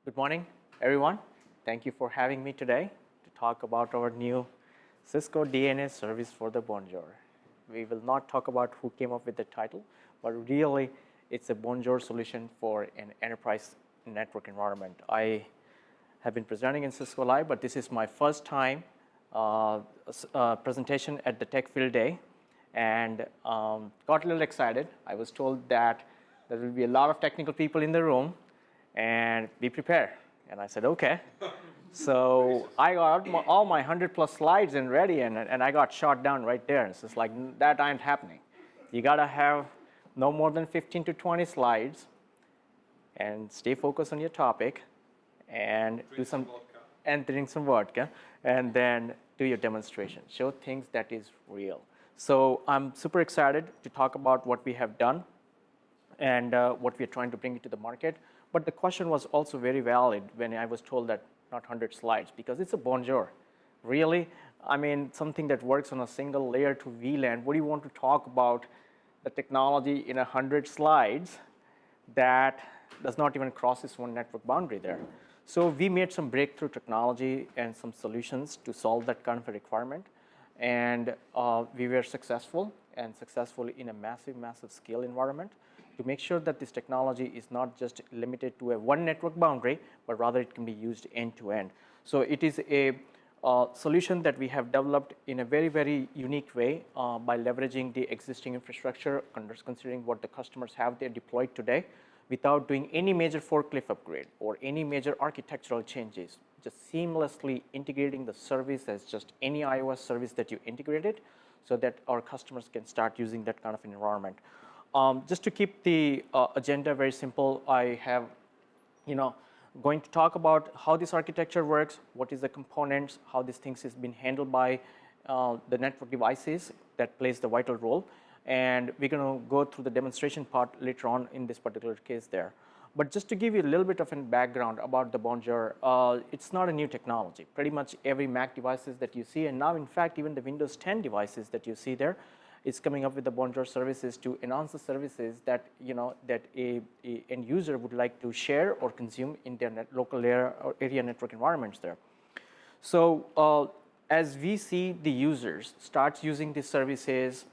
Good morning, everyone. Thank you for having me today to talk about our new Cisco DNA service for the Bonjour. We will not talk about who came up with the title, but really it's a Bonjour solution for an enterprise network environment. I have been presenting in Cisco Live, but this is my first time presentation at the Tech Field Day, and got a little excited. I was told that there will be a lot of technical people in the room, and be prepared. And I said, okay. So I got all my 100+ slides and ready, and I got shot down right there. It's just like, that ain't happening. You gotta have no more than 15 to 20 slides, and stay focused on your topic, and drink some vodka, and then do your demonstration. Show things that is real. So I'm super excited to talk about what we have done and what we are trying to bring to the market. But the question was also very valid when I was told that not 100 slides, because it's a Bonjour. Really? I mean, something that works on a single layer to VLAN. What do you want to talk about the technology in 100 slides that does not even cross this one network boundary there? So we made some breakthrough technology and some solutions to solve that kind of a requirement. And we were successful, and successful in a massive, massive scale environment, to make sure that this technology is not just limited to a one network boundary, but rather it can be used end to end. So it is a solution that we have developed in a very, very unique way by leveraging the existing infrastructure, considering what the customers have there deployed today, without doing any major forklift upgrade or any major architectural changes, just seamlessly integrating the service as just any iOS service that you integrated, so that our customers can start using that kind of an environment. Just to keep the agenda very simple, I have, going to talk about how this architecture works, what is the components, how these things is being handled by the network devices that plays the vital role, and we're going to go through the demonstration part later on in this particular case there. But just to give you a little bit of a background about the Bonjour, it's not a new technology. Pretty much every Mac devices that you see, and now in fact even the Windows 10 devices that you see there, is coming up with the Bonjour services to enhance the services that that a end user would like to share or consume in their local area network environments there. So as we see the users start using these services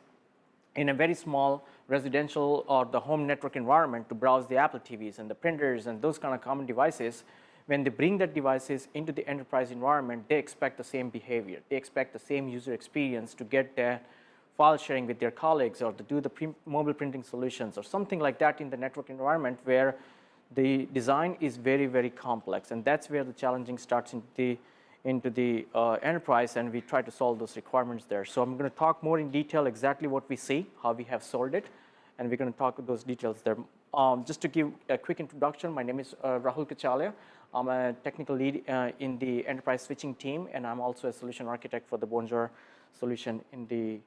in a very small residential or the home network environment to browse the Apple TVs and the printers and those kind of common devices, when they bring that devices into the enterprise environment, they expect the same behavior. They expect the same user experience to get their file sharing with their colleagues, or to do the mobile printing solutions or something like that in the network environment, where the design is very, very complex. And that's where the challenging starts into the enterprise, and we try to solve those requirements there. So I'm going to talk more in detail exactly what we see, how we have solved it, and we're going to talk about those details there. Just to give a quick introduction, my name is Rahul Kachalia. I'm a technical lead in the enterprise switching team, and I'm also a solution architect for the Bonjour solution in the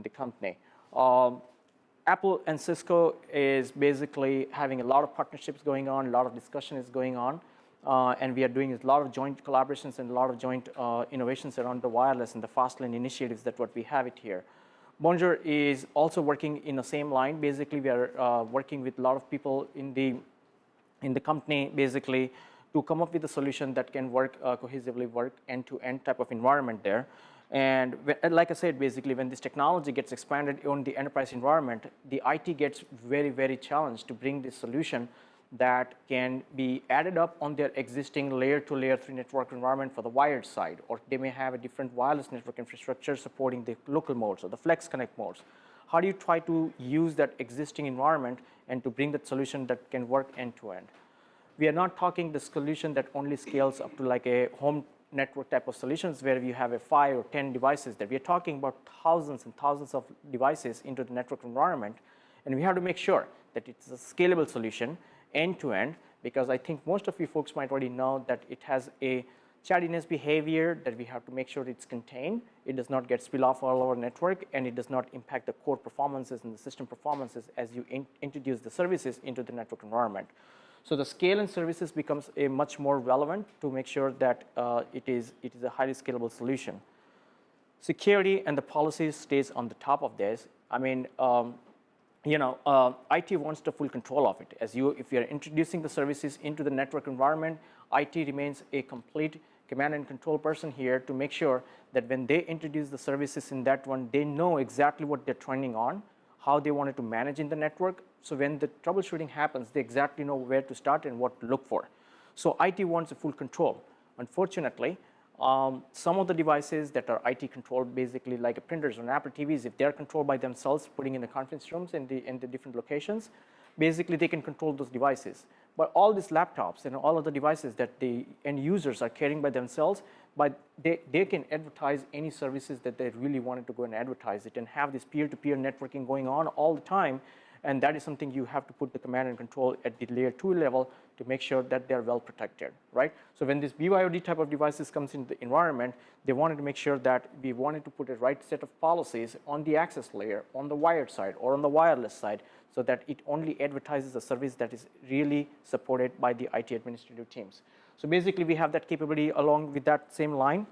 company. Apple and Cisco is basically having a lot of partnerships going on, a lot of discussion is going on, and we are doing a lot of joint collaborations and a lot of joint innovations around the wireless and the fast lane initiatives that what we have it here. Bonjour is also working in the same line. Basically, we are working with a lot of people in the company, basically, to come up with a solution that can work cohesively, work end-to-end type of environment there. And like I said, basically, when this technology gets expanded on the enterprise environment, the IT gets very, very challenged to bring this solution that can be added up on their existing layer 2, layer 3 network environment for the wired side, or they may have a different wireless network infrastructure supporting the local modes or the flex connect modes. How do you try to use that existing environment and to bring that solution that can work end to end? We are not talking the solution that only scales up to like a home network type of solutions where we have a 5 or 10 devices there. We are talking about thousands and thousands of devices into the network environment, and we have to make sure that it's a scalable solution end to end, because I think most of you folks might already know that it has a chattiness behavior that we have to make sure it's contained. It does not get spill off all over network, and it does not impact the core performances and the system performances as you introduce the services into the network environment. So the scale and services becomes a much more relevant to make sure that it is a highly scalable solution. Security and the policies stays on the top of this. I mean, IT wants the full control of it. If you're introducing the services into the network environment, IT remains a complete command and control person here to make sure that when they introduce the services in that one, they know exactly what they're turning on, how they want it to manage in the network. So when the troubleshooting happens, they exactly know where to start and what to look for. So IT wants a full control. Unfortunately, some of the devices that are IT controlled, basically like printers and Apple TVs, if they're controlled by themselves, putting in the conference rooms in the different locations, basically they can control those devices. But all these laptops and all of the devices that the end users are carrying by themselves, but they can advertise any services that they really wanted to go and advertise it and have this peer-to-peer networking going on all the time. And that is something you have to put the command and control at the layer 2 level to make sure that they're well protected, right? So when this BYOD type of devices comes into the environment, they wanted to make sure that we wanted to put a right set of policies on the access layer, on the wired side, or on the wireless side, so that it only advertises a service that is really supported by the IT administrative teams. So basically, we have that capability along with that same line.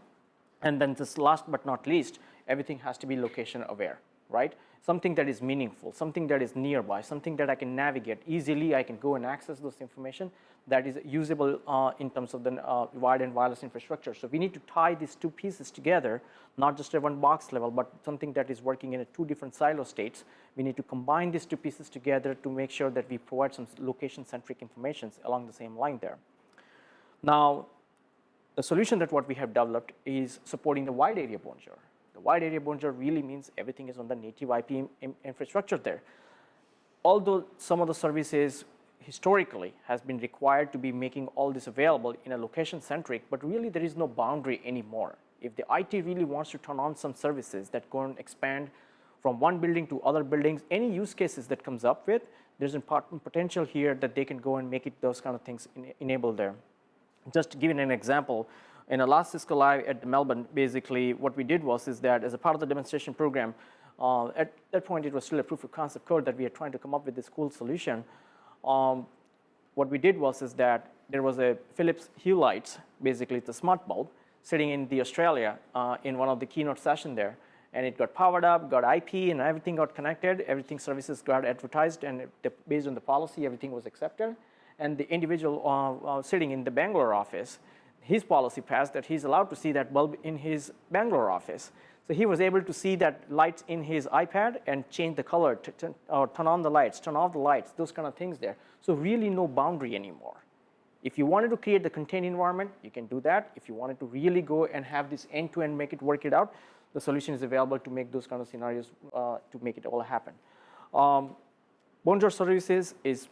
And then this last but not least, everything has to be location aware, right? Something that is meaningful, something that is nearby, something that I can navigate easily. I can go and access those information that is usable in terms of the wired and wireless infrastructure. So we need to tie these two pieces together, not just at one box level, but something that is working in two different silo states. We need to combine these two pieces together to make sure that we provide some location-centric information along the same line there. Now, the solution that what we have developed is supporting the Wide Area Bonjour. The Wide Area Bonjour really means everything is on the native IP infrastructure there. Although some of the services historically has been required to be making all this available in a location-centric, but really there is no boundary anymore. If the IT really wants to turn on some services that go and expand from one building to other buildings, any use cases that comes up with, there's important potential here that they can go and make it those kind of things enabled there. Just to give you an example, in the last Cisco Live at Melbourne, basically what we did was that as a part of the demonstration program, at that point it was still a proof of concept code that we are trying to come up with this cool solution. What we did was that there was a Philips Hue lights, basically it's a smart bulb, sitting in the Australia in one of the keynote session there. And it got powered up, got IP, and everything got connected. Everything services got advertised, and based on the policy, everything was accepted. And the individual sitting in the Bangalore office, his policy passed that he's allowed to see that bulb in his Bangalore office. So he was able to see that lights in his iPad and change the color, or turn on the lights, turn off the lights, those kind of things there. So really no boundary anymore. If you wanted to create the contained environment, you can do that. If you wanted to really go and have this end-to-end, make it work it out, the solution is available to make those kind of scenarios to make it all happen. Bonjour Services is,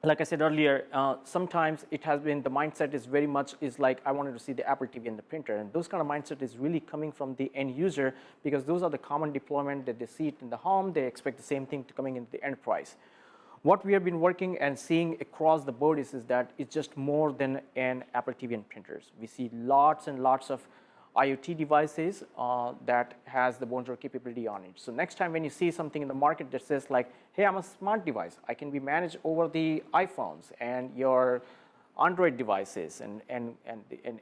like I said earlier, sometimes it has been, the mindset is very much is like, I wanted to see the Apple TV and the printer. And those kind of mindset is really coming from the end user, because those are the common deployment that they see it in the home. They expect the same thing to coming into the enterprise. What we have been working and seeing across the board is that it's just more than an Apple TV and printers. We see lots and lots of IoT devices that has the Bonjour capability on it. So next time when you see something in the market that says like, hey, I'm a smart device, I can be managed over the iPhones and your Android devices and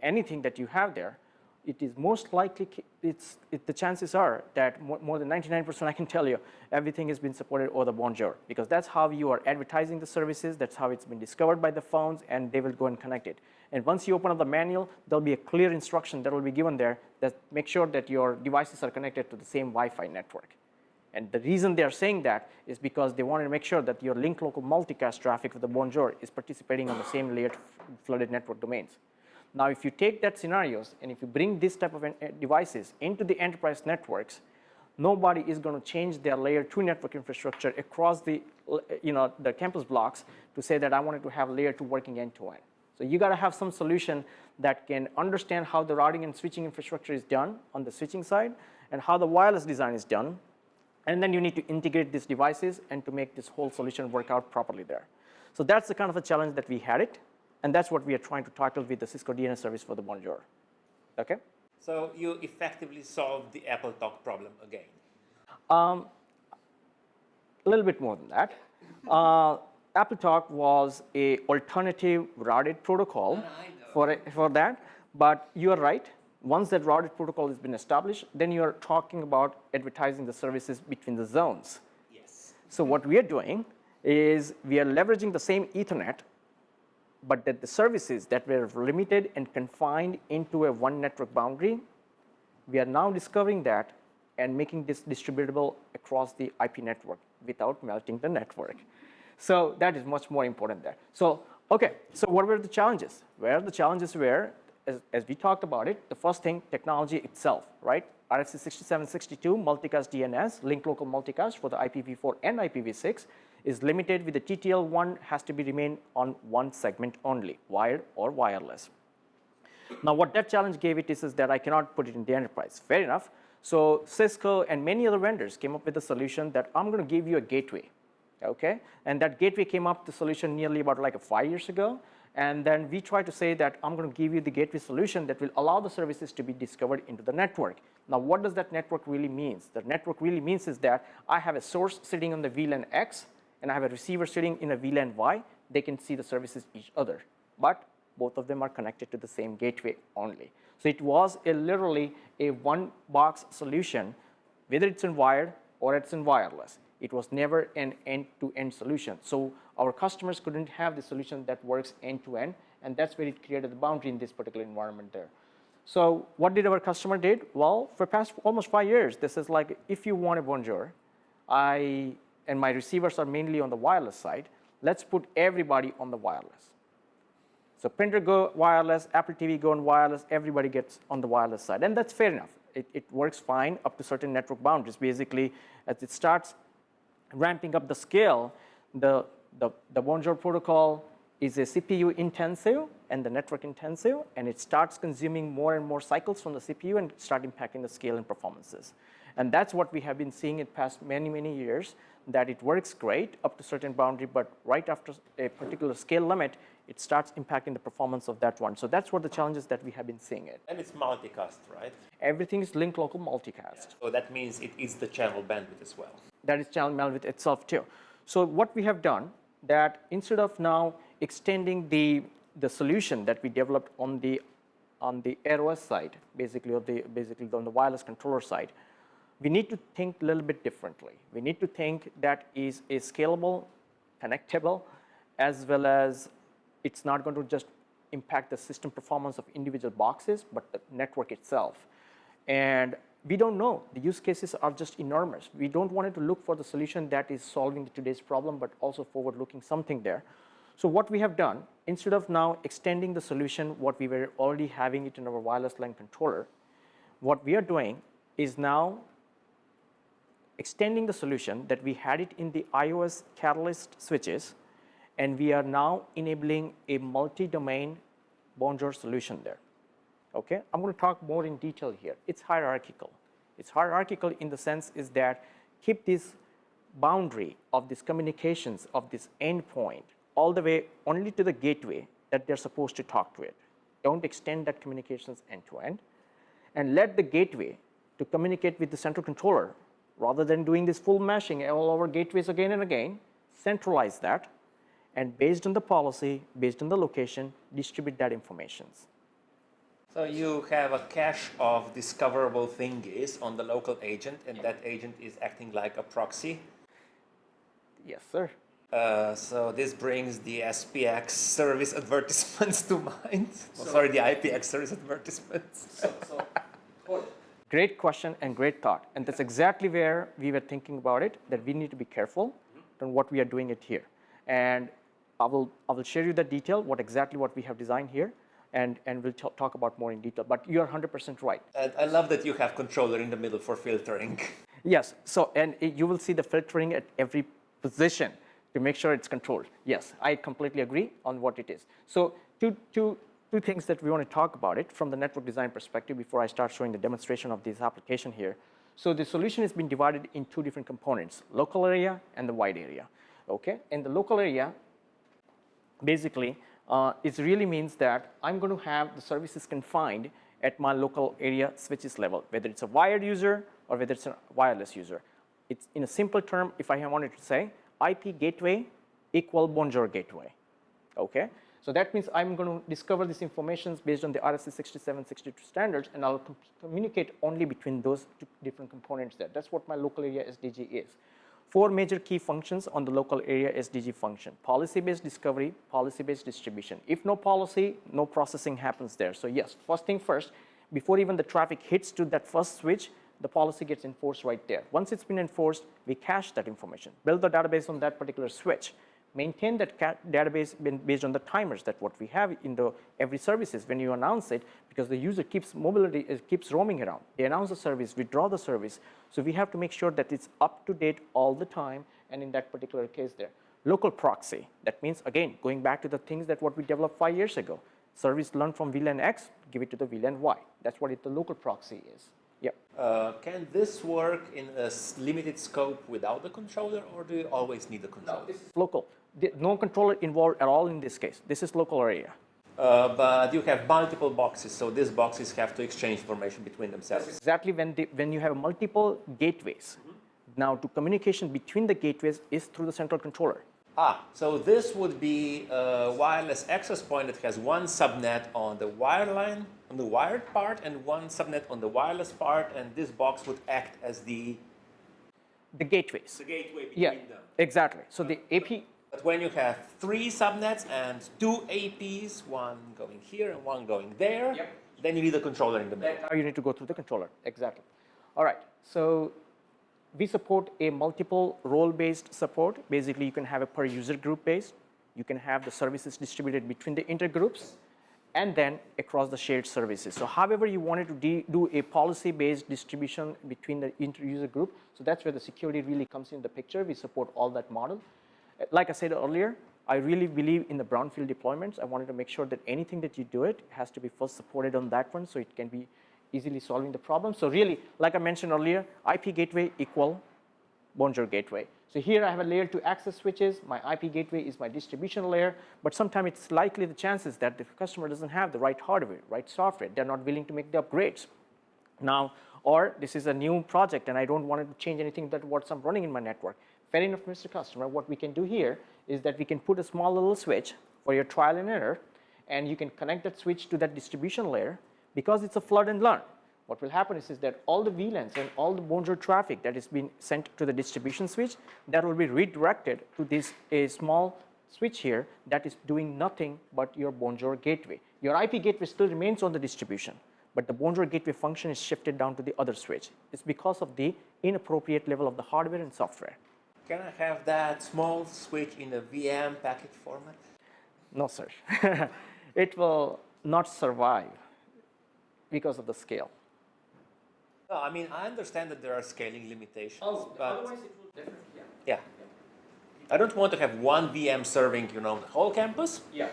anything that you have there, it is most likely, the chances are that more than 99%, I can tell you, everything has been supported over the Bonjour, because that's how you are advertising the services, that's how it's been discovered by the phones, and they will go and connect it. And once you open up the manual, there'll be a clear instruction that will be given there that make sure that your devices are connected to the same Wi-Fi network. And the reason they're saying that is because they wanted to make sure that your link local multicast traffic with the Bonjour is participating on the same layered flooded network domains. Now, if you take that scenarios and if you bring this type of devices into the enterprise networks, nobody is going to change their layer 2 network infrastructure across the campus blocks to say that I wanted to have layer 2 working end to end. So you got to have some solution that can understand how the routing and switching infrastructure is done on the switching side and how the wireless design is done. And then you need to integrate these devices and to make this whole solution work out properly there. So that's the kind of a challenge that we had it. And that's what we are trying to tackle with the Cisco DNA service for the Bonjour. Okay? So you effectively solved the Apple Talk problem again. A little bit more than that. Apple Talk was an alternative routed protocol for that. But you are right. Once that routed protocol has been established, then you are talking about advertising the services between the zones. Yes. So what we are doing is we are leveraging the same Ethernet, but that the services that were limited and confined into a one network boundary, we are now discovering that and making this distributable across the IP network without melting the network. So that is much more important there. So, okay, so what were the challenges? Well, the challenges were, as we talked about it, the first thing, technology itself, right? RFC 6762, multicast DNS, link local multicast for the IPv4 and IPv6 is limited with the TTL1 has to be remain on one segment only, wired or wireless. Now, what that challenge gave it is that I cannot put it in the enterprise. Fair enough. So Cisco and many other vendors came up with a solution that I'm going to give you a gateway, okay? And that gateway came up, the solution nearly about like 5 years ago. And then we tried to say that I'm going to give you the gateway solution that will allow the services to be discovered into the network. Now, what does that network really mean? The network really means is that I have a source sitting on the VLAN X, and I have a receiver sitting in a VLAN Y. They can see the services each other, but both of them are connected to the same gateway only. So it was literally a one-box solution, whether it's in wired or it's in wireless. It was never an end-to-end solution. So our customers couldn't have the solution that works end-to-end, and that's where it created the boundary in this particular environment there. So what did our customer did? Well, for past almost 5 years, this is like, if you want a Bonjour, and my receivers are mainly on the wireless side, let's put everybody on the wireless. So printer go wireless, Apple TV go on wireless, everybody gets on the wireless side. And that's fair enough. It works fine up to certain network boundaries. Basically, as it starts ramping up the scale, the Bonjour protocol is a CPU intensive and the network intensive, and it starts consuming more and more cycles from the CPU and start impacting the scale and performances. And that's what we have been seeing in past many, many years, that it works great up to certain boundary, but right after a particular scale limit, it starts impacting the performance of that one. So that's what the challenges that we have been seeing it. And it's multicast, right? Everything is link local multicast. Yeah. So that means it is the channel bandwidth as well. That is channel bandwidth itself too. So what we have done, that instead of now extending the solution that we developed on the ROS side, basically on the wireless controller side, we need to think a little bit differently. We need to think that is a scalable, connectable, as well as it's not going to just impact the system performance of individual boxes, but the network itself. And we don't know. The use cases are just enormous. We don't want it to look for the solution that is solving today's problem, but also forward-looking something there. So what we have done, instead of now extending the solution, what we were already having it in our wireless LAN controller, what we are doing is now extending the solution that we had it in the iOS Catalyst switches, and we are now enabling a multi-domain Bonjour solution there. Okay, I'm going to talk more in detail here. It's hierarchical. It's hierarchical in the sense is that keep this boundary of these communications of this endpoint all the way only to the gateway that they're supposed to talk to it. Don't extend that communications end to end, and let the gateway to communicate with the central controller rather than doing this full meshing all over gateways again and again. Centralize that, and based on the policy, based on the location, distribute that information. So you have a cache of discoverable thingies on the local agent, and that agent is acting like a proxy. Yes, sir. So this brings the SPX service advertisements to mind. The IPX service advertisements. Great question and great thought. And that's exactly where we were thinking about it, that we need to be careful on what we are doing it here. And I will share you the detail, what we have designed here. And we'll talk about more in detail. But you're 100% right. And I love that you have controller in the middle for filtering. Yes. So, and you will see the filtering at every position to make sure it's controlled. Yes, I completely agree on what it is. So two things that we want to talk about it from the network design perspective before I start showing the demonstration of this application here. So the solution has been divided in two different components, local area and the wide area. Okay, and the local area, basically, it really means that I'm going to have the services confined at my local area switches level, whether it's a wired user or whether it's a wireless user. It's in a simple term, if I wanted to say, IP gateway equal Bonjour gateway. Okay, so that means I'm going to discover this information based on the RFC 6762 standards, and I'll communicate only between those two different components there. That's what my local area SDG is. 4 major key functions on the local area SDG function: policy-based discovery, policy-based distribution. If no policy, no processing happens there. So yes, first thing first, before even the traffic hits to that first switch, the policy gets enforced right there. Once it's been enforced, we cache that information, build the database on that particular switch, maintain that database based on the timers that what we have in the every services when you announce it, because the user keeps keeps roaming around. They announce the service, withdraw the service. So we have to make sure that it's up to date all the time, and in that particular case there. Local proxy, that means, again, going back to the things that what we developed 5 years ago. Service learned from VLAN X, give it to the VLAN Y. That's what the local proxy is. Yep. Can this work in a limited scope without the controller, or do you always need the controller? No, this is local. No controller involved at all in this case. This is local area. But you have multiple boxes, so these boxes have to exchange information between themselves. That's exactly when you have multiple gateways. Now, the communication between the gateways is through the central controller. So this would be a wireless access point that has one subnet on the wireline, on the wired part, and one subnet on the wireless part, and this box would act as the gateways. The gateway between them. Exactly. So the AP. But when you have 3 subnets and 2 APs, one going here and one going there, then you need a controller in the middle. Now you need to go through the controller. Exactly. All right. So we support a multiple role-based support. Basically, you can have a per user group based. You can have the services distributed between the intergroups and then across the shared services. So however you wanted to do a policy-based distribution between the inter-user group, so that's where the security really comes in the picture. We support all that model. Like I said earlier, I really believe in the brownfield deployments. I wanted to make sure that anything that you do it has to be first supported on that one so it can be easily solving the problem. So really, like I mentioned earlier, IP gateway equal Bonjour gateway. So here I have a layer 2 access switches. My IP gateway is my distribution layer, but sometimes it's likely the chances that the customer doesn't have the right hardware, right software. They're not willing to make the upgrades. Now, or this is a new project and I don't want to change anything that what I'm running in my network. Fair enough, Mr. Customer. What we can do here is that we can put a small little switch for your trial and error, and you can connect that switch to that distribution layer. Because it's a flood and learn, what will happen is that all the VLANs and all the Bonjour traffic that is being sent to the distribution switch, that will be redirected to this a small switch here that is doing nothing but your Bonjour gateway. Your IP gateway still remains on the distribution, but the Bonjour gateway function is shifted down to the other switch. It's because of the inappropriate level of the hardware and software. Can I have that small switch in a VM packet format? No, sir. It will not survive because of the scale. No, I mean, I understand that there are scaling limitations. But otherwise it will definitely, yeah. I don't want to have one VM serving, the whole campus. Yeah.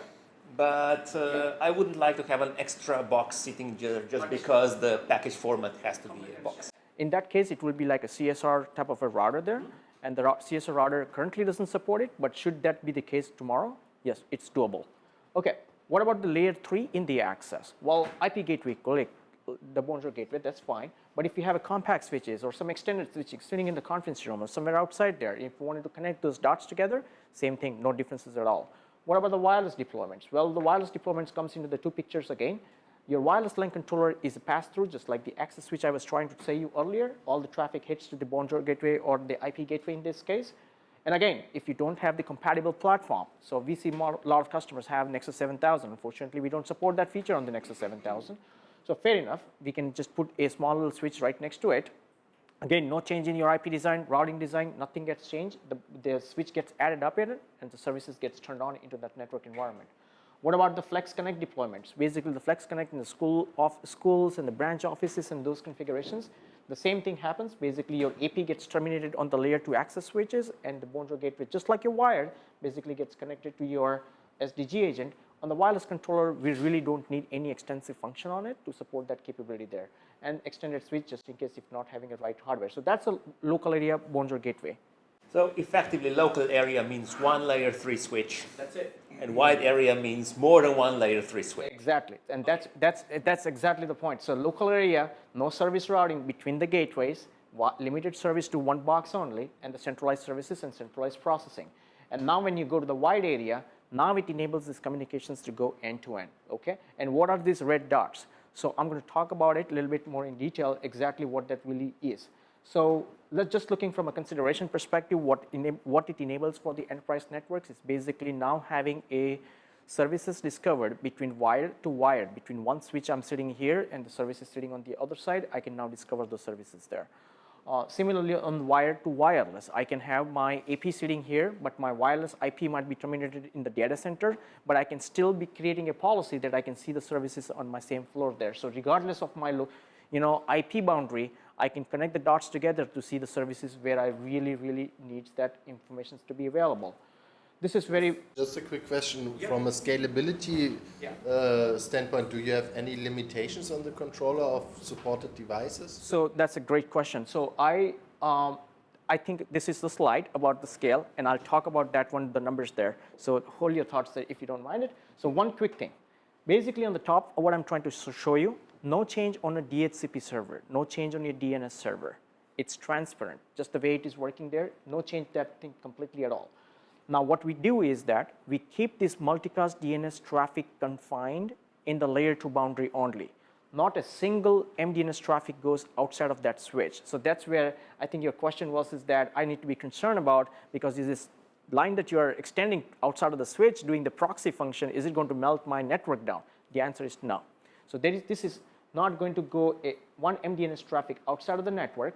But I wouldn't like to have an extra box sitting just because the package format has to be a box. In that case, it will be like a CSR type of a router there. And the CSR router currently doesn't support it, but should that be the case tomorrow? Yes, it's doable. Okay, what about the layer 3 in the access? Well, IP gateway, the Bonjour gateway, that's fine. But if you have a compact switches or some extended switches sitting in the conference room or somewhere outside there, if you wanted to connect those dots together, same thing, no differences at all. What about the wireless deployments? Well, the wireless deployments comes into the 2 pictures again. Your wireless LAN controller is a pass-through, just like the access switch I was trying to say you earlier. All the traffic hits to the Bonjour gateway or the IP gateway in this case. And again, if you don't have the compatible platform, so we see a lot of customers have Nexus 7000. Unfortunately, we don't support that feature on the Nexus 7000. So fair enough, we can just put a small little switch right next to it. Again, no change in your IP design, routing design, nothing gets changed. The switch gets added up in it, and the services gets turned on into that network environment. What about the Flex Connect deployments? Basically, the Flex Connect in the schools and the branch offices and those configurations, the same thing happens. Basically, your AP gets terminated on the layer 2 access switches, and the Bonjour gateway, just like your wired, basically gets connected to your SDG agent. On the wireless controller, we really don't need any extensive function on it to support that capability there. And extended switch, just in case if not having a right hardware. So that's a local area Bonjour gateway. So effectively, local area means one layer 3 switch. That's it. And wide area means more than one layer 3 switch. Exactly, and that's exactly the point. So local area, no service routing between the gateways, limited service to one box only, and the centralized services and centralized processing. And now when you go to the wide area, now it enables these communications to go end to end, okay? And what are these red dots? So I'm going to talk about it a little bit more in detail, exactly what that really is. So let's just looking from a consideration perspective, what it enables for the enterprise networks is basically now having a services discovered between wire to wire, between one switch I'm sitting here and the service is sitting on the other side. I can now discover those services there. Similarly, on wire to wireless, I can have my AP sitting here, but my wireless IP might be terminated in the data center, but I can still be creating a policy that I can see the services on my same floor there. So regardless of my IP boundary, I can connect the dots together to see the services where I really, really need that information to be available. This is very... Just a quick question. From a scalability standpoint, do you have any limitations on the controller of supported devices? So that's a great question. So I think this is the slide about the scale, and I'll talk about that one, the numbers there. So hold your thoughts there if you don't mind it. So one quick thing. Basically on the top, what I'm trying to show you, no change on a DHCP server, no change on your DNS server. It's transparent, just the way it is working there, no change that thing completely at all. Now what we do is that we keep this multicast DNS traffic confined in the layer 2 boundary only. Not a single MDNS traffic goes outside of that switch. So that's where I think your question was, is that I need to be concerned about, because is this line that you are extending outside of the switch doing the proxy function, is it going to melt my network down? The answer is no. So this is not going to go one MDNS traffic outside of the network.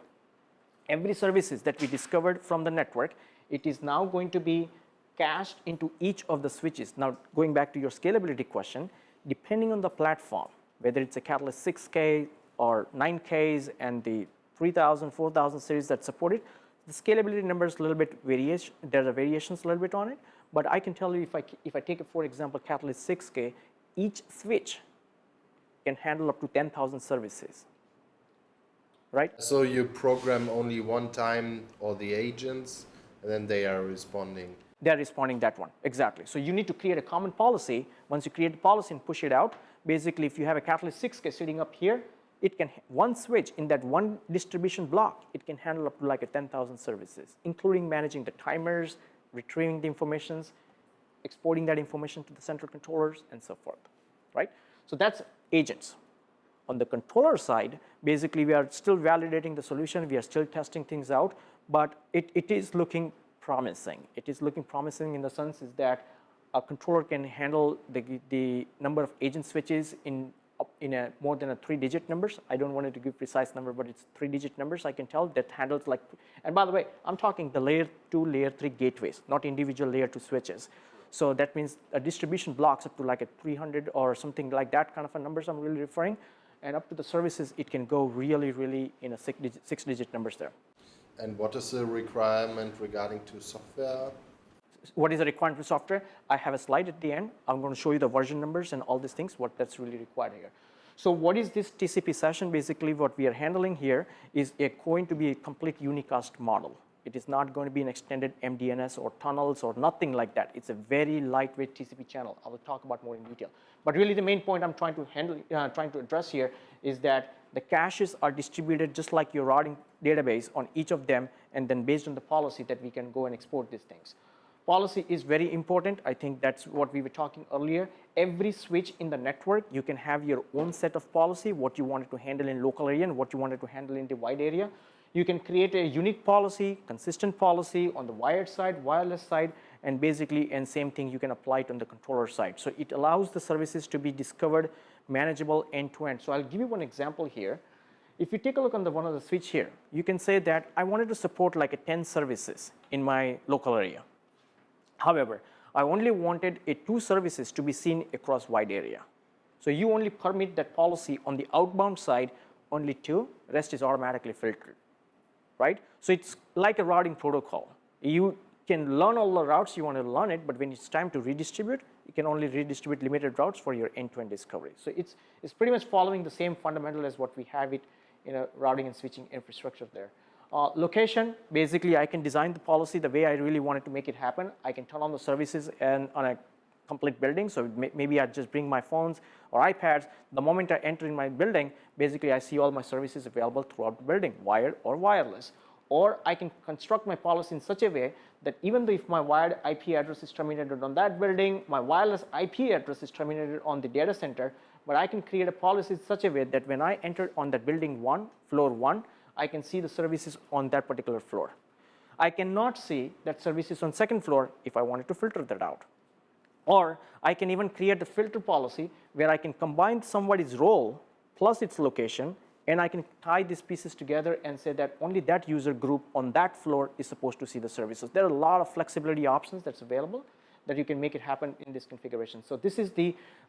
Every services that we discovered from the network, it is now going to be cached into each of the switches. Now, going back to your scalability question, depending on the platform, whether it's a Catalyst 6K or 9Ks and the 3000, 4000 series that support it, the scalability number is a little bit variation. There are variations a little bit on it, but I can tell you if I take, for example, Catalyst 6K, each switch can handle up to 10,000 services, right? So you program only one time all the agents, and then they are responding. They're responding that one, exactly. So you need to create a common policy. Once you create the policy and push it out, basically if you have a Catalyst 6K sitting up here, it can, one switch in that one distribution block, it can handle up to like a 10,000 services, including managing the timers, retrieving the informations, exporting that information to the central controllers, and so forth, right? So that's agents. On the controller side, basically we are still validating the solution, we are still testing things out, but it is looking promising. It is looking promising in the sense is that a controller can handle the number of agent switches in a more than a 3-digit numbers. I don't want it to give precise number, but it's 3-digit numbers I can tell that handles like, and by the way, I'm talking the layer 2, layer 3 gateways, not individual layer 2 switches. So that means a distribution blocks up to like a 300 or something like that kind of a numbers I'm really referring. And up to the services, it can go really, really in a 6-digit numbers there. And what is the requirement regarding to software? What is the requirement for software? I have a slide at the end. I'm going to show you the version numbers and all these things, what that's really required here. So what is this TCP session? Basically, what we are handling here is going to be a complete unicast model. It is not going to be an extended MDNS or tunnels or nothing like that. It's a very lightweight TCP channel. I will talk about more in detail. But really the main point I'm trying to address here is that the caches are distributed just like your routing database on each of them, and then based on the policy that we can go and export these things. Policy is very important. I think that's what we were talking earlier. Every switch in the network, you can have your own set of policy, what you wanted to handle in local area and what you wanted to handle in the wide area. You can create a unique policy, consistent policy on the wired side, wireless side, and basically, and same thing, you can apply it on the controller side. So it allows the services to be discovered, manageable end to end. So I'll give you one example here. If you take a look on the one of the switch here, you can say that I wanted to support like a 10 services in my local area. However, I only wanted 2 services to be seen across wide area. So you only permit that policy on the outbound side, only 2, rest is automatically filtered, right? So it's like a routing protocol. You can learn all the routes you want to learn it, but when it's time to redistribute, you can only redistribute limited routes for your end-to-end discovery. So it's pretty much following the same fundamental as what we have it in a routing and switching infrastructure there. Location, basically I can design the policy the way I really wanted to make it happen. I can turn on the services and on a complete building. So maybe I just bring my phones or iPads. The moment I enter in my building, basically I see all my services available throughout the building, wired or wireless. Or I can construct my policy in such a way that even though if my wired IP address is terminated on that building, my wireless IP address is terminated on the data center, but I can create a policy in such a way that when I enter on that building 1, floor 1, I can see the services on that particular floor. I cannot see that services on second floor if I wanted to filter that out. Or I can even create a filter policy where I can combine somebody's role plus its location, and I can tie these pieces together and say that only that user group on that floor is supposed to see the services. There are a lot of flexibility options that's available that you can make it happen in this configuration. So this is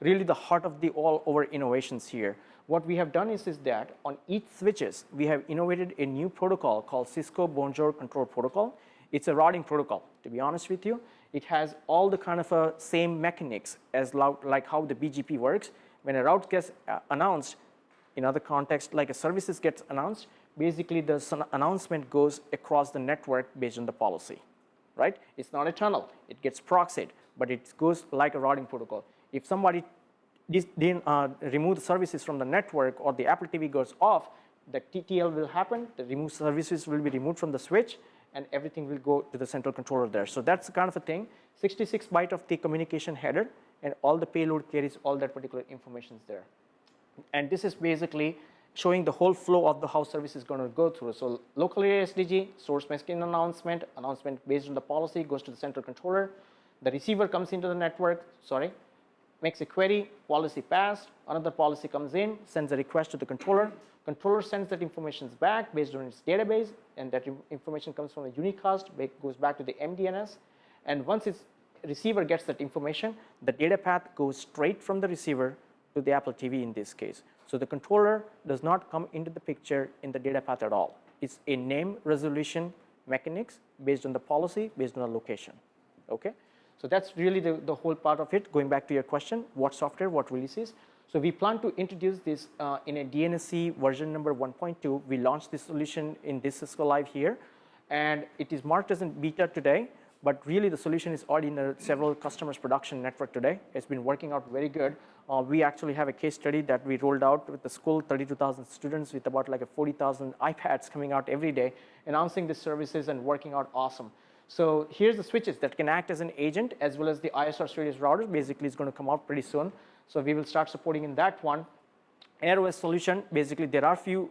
really the heart of the all over innovations here. What we have done is that on each switches, we have innovated a new protocol called Cisco Bonjour control protocol. It's a routing protocol, to be honest with you. It has all the kind of same mechanics as like how the BGP works. When a route gets announced, in other contexts, like a services gets announced, basically the announcement goes across the network based on the policy, right? It's not a tunnel. It gets proxied, but it goes like a routing protocol. If somebody remove the services from the network or the Apple TV goes off, the TTL will happen, the removed services will be removed from the switch, and everything will go to the central controller there. So that's the kind of a thing. 66 byte of the communication header, and all the payload carries all that particular information there. And this is basically showing the whole flow of the how service is going to go through. So local area SDG, source messaging announcement based on the policy goes to the central controller. The receiver comes into the network, makes a query, policy passed, another policy comes in, sends a request to the controller. Controller sends that information back based on its database, and that information comes from a unicast, goes back to the MDNS. And once its receiver gets that information, the data path goes straight from the receiver to the Apple TV in this case. So the controller does not come into the picture in the data path at all. It's a name resolution mechanics based on the policy, based on the location, okay? So that's really the whole part of it. Going back to your question, what software, what releases? So we plan to introduce this in a DNSC version number 1.2. We launched this solution in this Cisco Live here, and it is marked as in beta today, but really the solution is already in several customers' production network today. It's been working out very good. We actually have a case study that we rolled out with the school, 32,000 students with about like 40,000 iPads coming out every day, announcing the services and working out awesome. So here's the switches that can act as an agent, as well as the ISR series router. Basically, it's going to come out pretty soon. So we will start supporting in that one. AirOS solution, basically there are few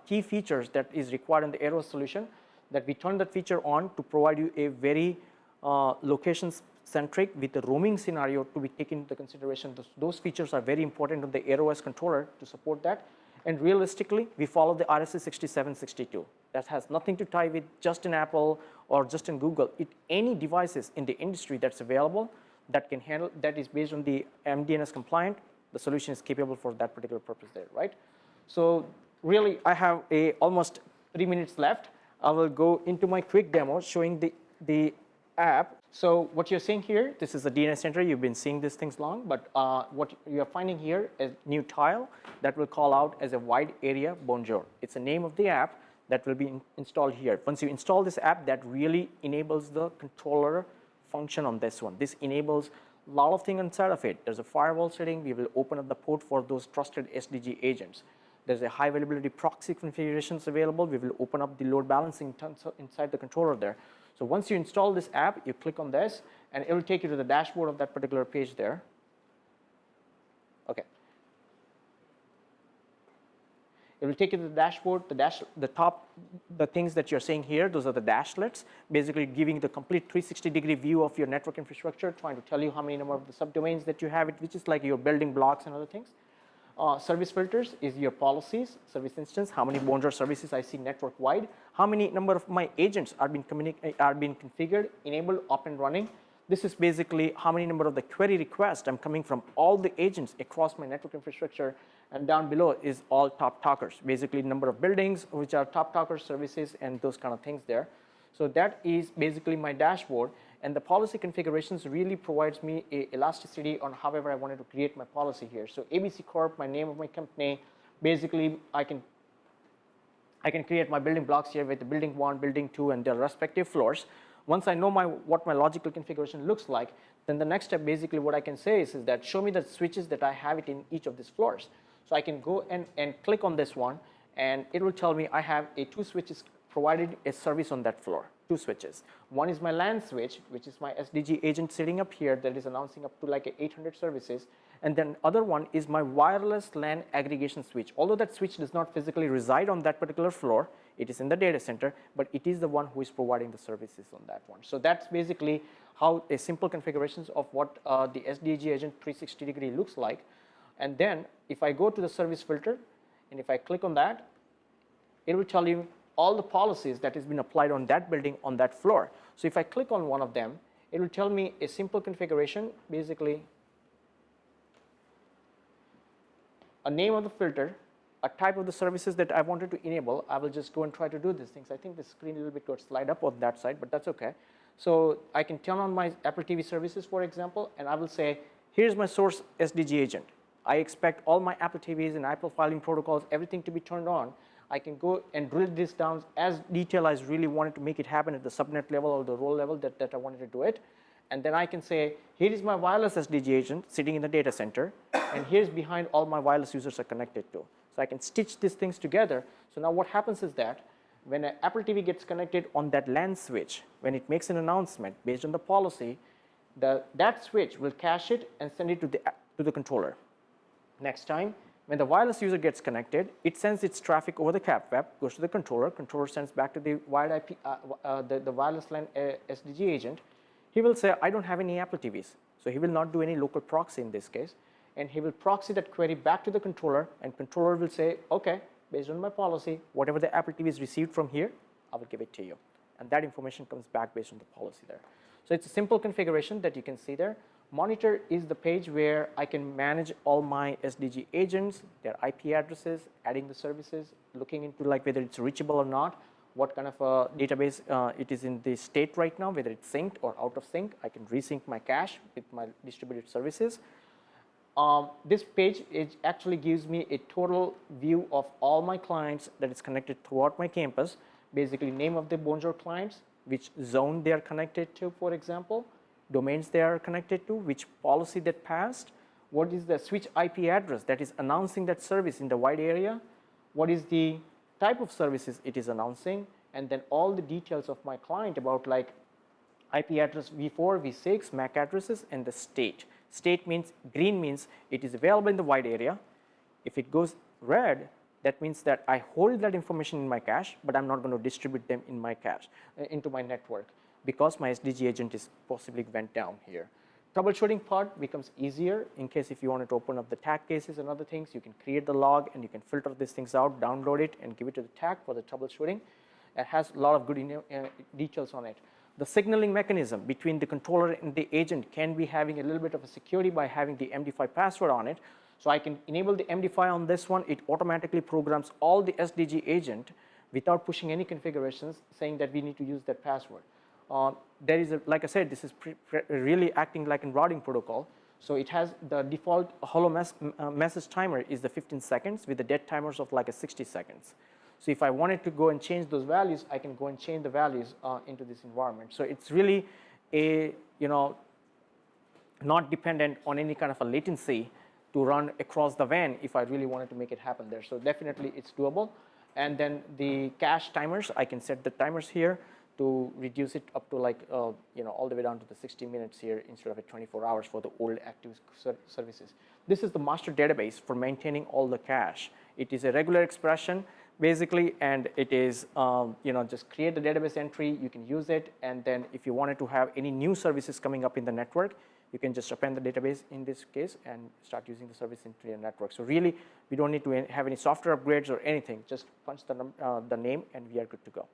key features that is required in the AirOS solution that we turn that feature on to provide you a very location-centric with the roaming scenario to be taken into consideration. Those features are very important on the AirOS controller to support that. And realistically, we follow the RSA 6762. That has nothing to tie with just in Apple or just in Google. Any devices in the industry that's available that can handle, that is based on the MDNS compliant, the solution is capable for that particular purpose there, right? So really, I have almost 3 minutes left. I will go into my quick demo showing the app. So what you're seeing here, this is the DNS Center. You've been seeing these things long, but what you're finding here is a new tile that will call out as a Wide Area Bonjour. It's the name of the app that will be installed here. Once you install this app, that really enables the controller function on this one. This enables a lot of things inside of it. There's a firewall setting. We will open up the port for those trusted SDG agents. There's a high availability proxy configurations available. We will open up the load balancing inside the controller there. So once you install this app, you click on this, and it will take you to the dashboard of that particular page there. Okay. It will take you to the dashboard. The things that you're seeing here, those are the dashlets, basically giving the complete 360-degree view of your network infrastructure, trying to tell you how many number of the subdomains that you have, which is like your building blocks and other things. Service filters is your policies, service instance, how many Bonjour services I see network wide, how many number of my agents are being configured, enabled, up and running. This is basically how many number of the query requests I'm coming from all the agents across my network infrastructure, and down below is all top talkers, basically number of buildings which are top talker services and those kind of things there. So that is basically my dashboard, and the policy configurations really provides me a elasticity on however I wanted to create my policy here. So ABC Corp, my name of my company, basically I can create my building blocks here with the building 1, building 2, and their respective floors. Once I know what my logical configuration looks like, then the next step basically what I can say is that show me the switches that I have it in each of these floors. So I can go and click on this one, and it will tell me I have 2 switches provided a service on that floor, 2 switches. One is my LAN switch, which is my SDG agent sitting up here that is announcing up to like 800 services. And then other one is my wireless LAN aggregation switch. Although that switch does not physically reside on that particular floor, It is in the data center, but it is the one who is providing the services on that one. So that's basically how a simple configurations of what the SDG agent 360-degree looks like. And then if I go to the service filter, and if I click on that, it will tell you all the policies that has been applied on that building on that floor. So if I click on one of them, it will tell me a simple configuration, basically a name of the filter, a type of the services that I wanted to enable. I will just go and try to do these things. I think the screen a little bit got slide up on that side, but that's okay. So I can turn on my Apple TV services, for example, and I will say, here's my source SDG agent. I expect all my Apple TVs and Apple filing protocols, everything to be turned on. I can go and drill this down as detailed as really wanted to make it happen at the subnet level or the role level that I wanted to do it. And then I can say, here is my wireless SDG agent sitting in the data center, and here's behind all my wireless users are connected to. So I can stitch these things together. So now what happens is that when an Apple TV gets connected on that LAN switch, when it makes an announcement based on the policy, that switch will cache it and send it to the controller. Next time, when the wireless user gets connected, it sends its traffic over the CAP web, goes to the controller. Controller sends back to the wired IP, the wireless LAN SDG agent. He will say, I don't have any Apple TVs. So he will not do any local proxy in this case. And he will proxy that query back to the controller, and controller will say, okay, based on my policy, whatever the Apple TV is received from here, I will give it to you. And that information comes back based on the policy there. So it's a simple configuration that you can see there. Monitor is the page where I can manage all my SDG agents, their IP addresses, adding the services, looking into like whether it's reachable or not, what kind of a database it is in the state right now, whether it's synced or out of sync. I can resync my cache with my distributed services. This page actually gives me a total view of all my clients that is connected throughout my campus, basically name of the Bonjour clients, which zone they are connected to, for example, domains they are connected to, which policy that passed, what is the switch IP address that is announcing that service in the wide area, what is the type of services it is announcing, and then all the details of my client about like IP address v4, v6, MAC addresses, and the state. State means, green means it is available in the wide area. If it goes red, that means that I hold that information in my cache, but I'm not going to distribute them in my cache, into my network, because my SDG agent is possibly went down here. Troubleshooting part becomes easier in case if you wanted to open up the tag cases and other things, you can create the log and you can filter these things out, download it, and give it to the tag for the troubleshooting. It has a lot of good details on it. The signaling mechanism between the controller and the agent can be having a little bit of a security by having the MD5 password on it. So I can enable the MD5 on this one. It automatically programs all the SDG agent without pushing any configurations saying that we need to use that password. There is, like I said, this is really acting like a routing protocol. So it has the default hello message timer is the 15 seconds with the dead timers of like a 60 seconds. So if I wanted to go and change those values, I can go and change the values into this environment. So it's really a, not dependent on any kind of a latency to run across the WAN if I really wanted to make it happen there. So definitely it's doable. And then the cache timers, I can set the timers here to reduce it up to like, all the way down to the 60 minutes here instead of 24 hours for the old active services. This is the master database for maintaining all the cache. It is a regular expression basically, and it is, just create the database entry, you can use it, and then if you wanted to have any new services coming up in the network, you can just append the database in this case and start using the service into your network. So really, we don't need to have any software upgrades or anything, just punch the name and we are good to go.